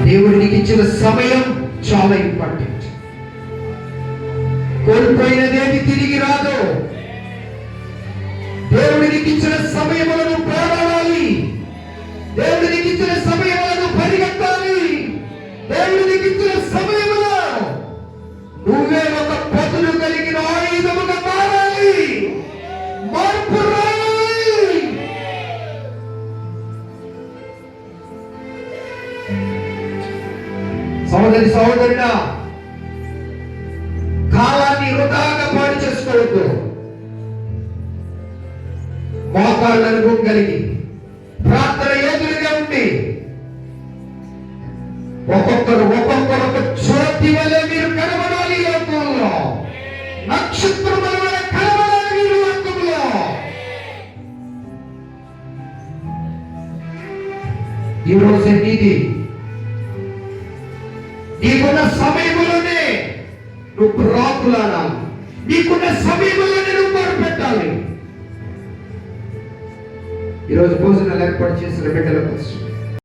దేవుడు నీకు ఇచ్చిన సమయం చాలా ఇంపార్టెంట్. కోల్పోయినదేమి తిరిగి రాదు. దేవుడు నీకు ఇచ్చిన సమయములను పోరాడాలి. దేవుడు నీకు ఇచ్చిన సమయములను పరిగెత్తాలి. దేవుడు నీకు ఇచ్చిన సమయములో నువ్వే ఒక పదును కలిగిన ఆయుధముగా మారాలి. మార్పు రావాలి. సహోదరి సహోదరుడా, కాలాన్ని వృధాగా పాడు చేసుకోవద్దు. మోకాళ్ళ అనుభవం కలిగి ప్రార్థన యోధులుగా ఉండి ఒక్కొక్కరు ఒక జ్యోతి వలె మీరు కనబడాలి. లోకంలో నక్షత్రముల వలె కనబడాలి మీరు లోకంలో. ఈ రోజు నీకున్న సమయంలోనే నువ్వు ప్రాకులాడాలి. నీకున్న సమయంలోనే నువ్వు మొదలుపెట్టాలి. ఈరోజు భోజనాలు ఏర్పాటు చేసిన బిడ్డల కోసం